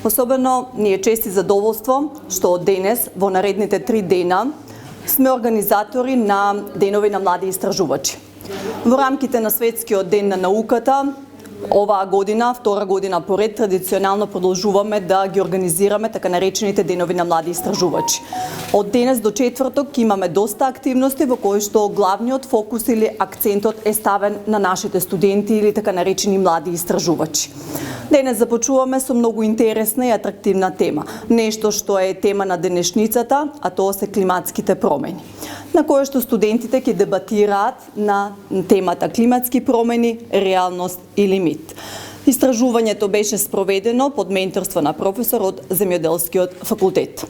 Особено ни е чест и задоволство што денес, во наредните 3 дена, сме организатори на денови на млади истражувачи. Во рамките на Светскиот ден на науката, оваа година, втора година поред, традиционално продолжуваме да ги организираме така наречените денови на млади истражувачи. Од денес до четврток имаме доста активности во кои што главниот фокус или акцентот е ставен на нашите студенти или така наречени млади истражувачи. Денес започуваме со многу интересна и атрактивна тема. Нешто што е тема на денешницата, а тоа се климатските промени, на кое што студентите ќе дебатираат на темата климатски промени, реалност или мит. Истражувањето беше спроведено под менторство на професор од Земјоделскиот факултет.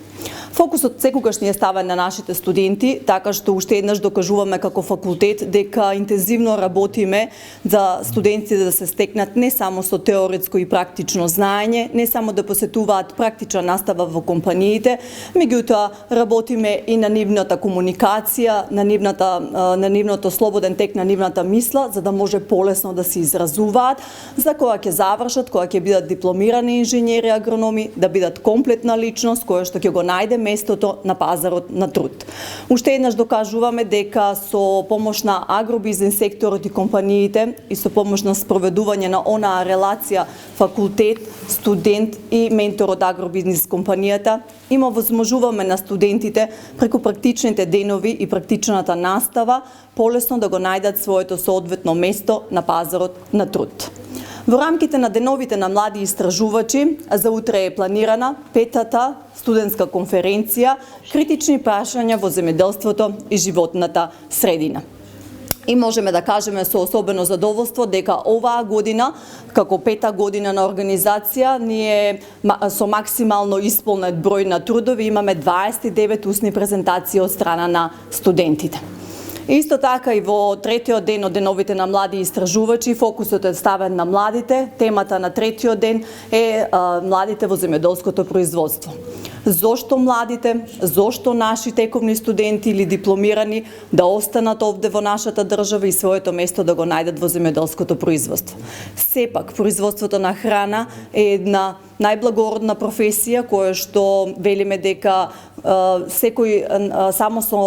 Фокусот секогаш ни е ставен на нашите студенти, така што уште еднаш докажуваме како факултет дека интензивно работиме за студентите да се стекнат не само со теоретско и практично знаење, не само да посетуваат практична настава во компаниите, меѓутоа работиме и на нивната комуникација, на нивното слободен тек на нивната мисла, за да може полесно да се изразуваат, за кога ќе завршат, кога ќе бидат дипломирани инженери, агрономи, да бидат комплетна личност која што ќе го најде местото на пазарот на труд. Уште еднаш докажуваме дека со помош на агробизнес секторот и компаниите и со помош на спроведување на онаа релација факултет, студент и ментор од агробизнес компанијата, има возможуваме на студентите преку практичните денови и практичната настава полесно да го најдат своето соодветно место на пазарот на труд. Во рамките на деновите на млади истражувачи, за утре е планирана 5-та студентска конференција критични прашања во земјоделството и животната средина. И можеме да кажеме со особено задоволство дека оваа година, како 5-та година на организација, ние со максимално исполнет број на трудови имаме 29 устни презентации од страна на студентите. Исто така и во третиот ден од деновите на млади истражувачи, фокусот е ставен на младите. Темата на третиот ден е младите во земјоделското производство. Зошто младите, зошто наши тековни студенти или дипломирани да останат овде во нашата држава и своето место да го најдат во земјоделското производство. Сепак, производството на храна е една најблагородна професија која што велиме дека секој само со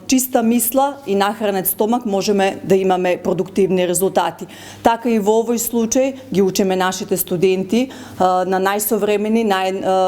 чиста мисла и нахранет стомак можеме да имаме продуктивни резултати. Така и во овој случај ги учиме нашите студенти на најсовремени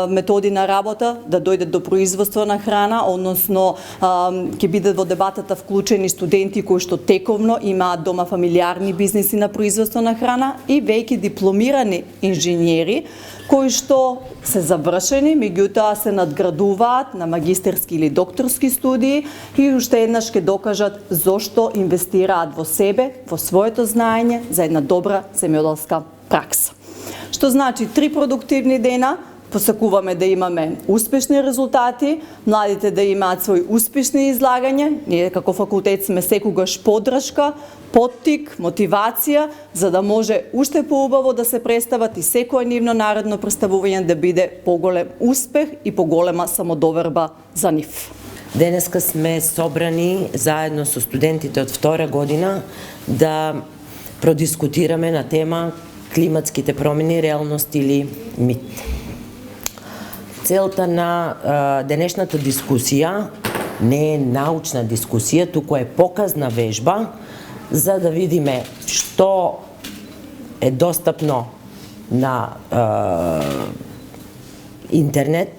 методи на работа да дојдат до производство на храна, односно ќе бидат во дебатата вклучени студенти кои што тековно имаат дома фамилиарни бизниси на производство на храна и веќе дипломирани инженери кои што се завршени, меѓутоа се надградуваат на магистерски или докторски студии и уште еднаш ќе докажат зошто инвестираат во себе, во своето знаење за една добра земјоделска пракса. Што значи 3 продуктивни дена, посакуваме да имаме успешни резултати, младите да имаат свои успешни излагања, ние како факултет сме секогаш поддршка, поттик, мотивација, за да може уште поубаво да се представат и секое нивно наредно представување да биде поголем успех и поголема самодоверба за нив. Денеска сме собрани заедно со студентите од втора година да продискутираме на тема климатските промени, реалност или мит. Целта на денешната дискусија не е научна дискусија, туку е показна вежба за да видиме што е достапно на интернет,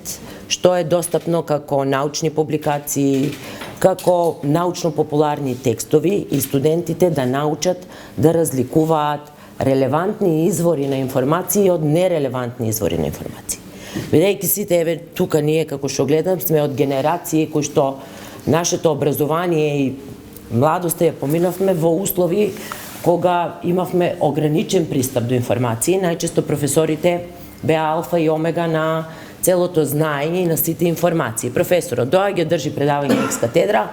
што е достапно како научни публикации, како научно-популарни текстови и студентите да научат да разликуваат релевантни извори на информации од нерелевантни извори на информации. Бидејќи сите, еве, тука ние, како што гледам, сме од генерации кои што нашето образование и младоста ја поминавме во услови кога имавме ограничен пристап до информации. Најчесто професорите беа алфа и омега на целото знаење и на сите информации. Професорот доаѓа, држи предавање екс катедра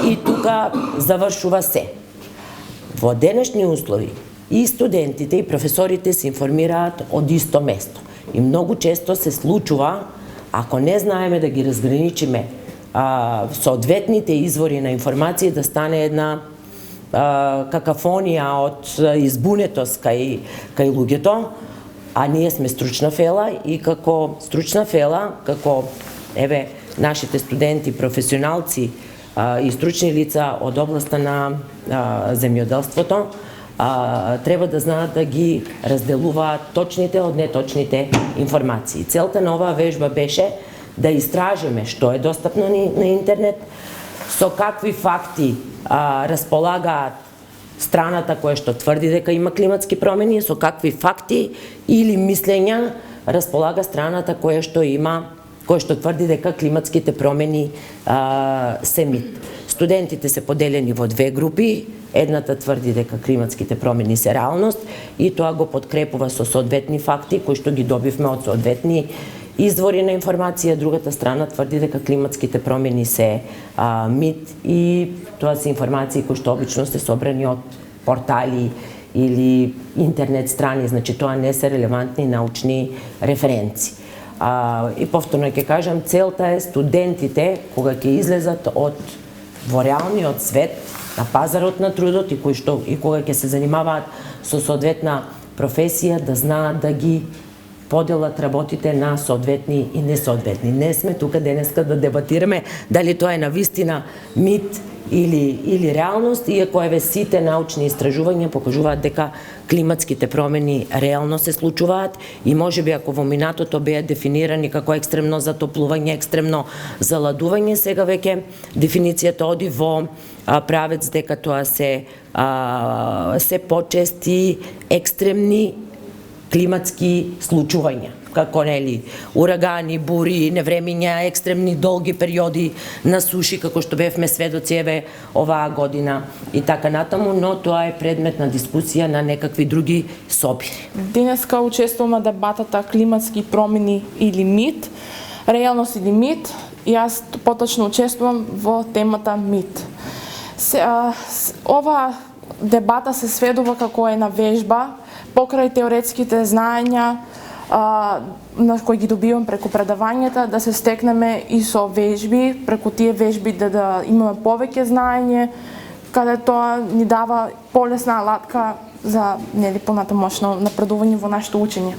и тука завршува се. Во денешни услови и студентите и професорите се информираат од исто место. И многу често се случува, ако не знаеме да ги разграничиме соодветните извори на информации, да стане една какафонија од избунетост кај луѓето, А ние сме стручна фела и како стручна фела, како нашите студенти, професионалци и стручни лица од областта на земјоделството, треба да знаат да ги разделуваат точните од неточните информации. Целта на оваа вежба беше да истражиме што е достапно на интернет, со какви факти располагаат страната која што тврди дека има климатски промени, со какви факти или мислења располага страната која што тврди дека климатските промени се мит. Студентите се поделени во две групи. Едната тврди дека климатските промени се реалност и тоа го подкрепува со соодветни факти кои што ги добивме од соодветни извори на информација. Другата страна тврди дека климатските промени се мит и тоа се информации кои што обично се собрани од портали или интернет страни, значи тоа не се релевантни научни референци. И повторно ќе кажам, целта е студентите кога ќе излезат во реалниот свет, на пазарот на трудот и кога ќе се занимаваат со соодветна професија, да знаат да ги поделат работите на соодветни и несоодветни. Не сме тука денеска да дебатираме дали тоа е навистина мит или реалност, иако сите научни истражувања покажуваат дека климатските промени реално се случуваат и можеби ако во минатото беа дефинирани како екстремно затоплување, екстремно заладување, сега веќе дефиницијата оди во правец дека тоа се почести екстремни климатски случувања, како урагани, бури, невремиња, екстремни долги периоди на суши, како што бевме сведоци оваа година и така натаму, но тоа е предмет на дискусија на некакви други собири. Денеска учествуваме дебатата климатски промени или мит, реалност или мит, и јас поточно учествувам во темата мит. Ова дебата се сведува како една вежба покрај теоретските знаења на кои ги добивам преку предавањата, да се стекнеме и со вежби, преку тие вежби да имаме повеќе знаење, каде тоа ни дава полесна алатка за понатамошно напредување во нашето учење.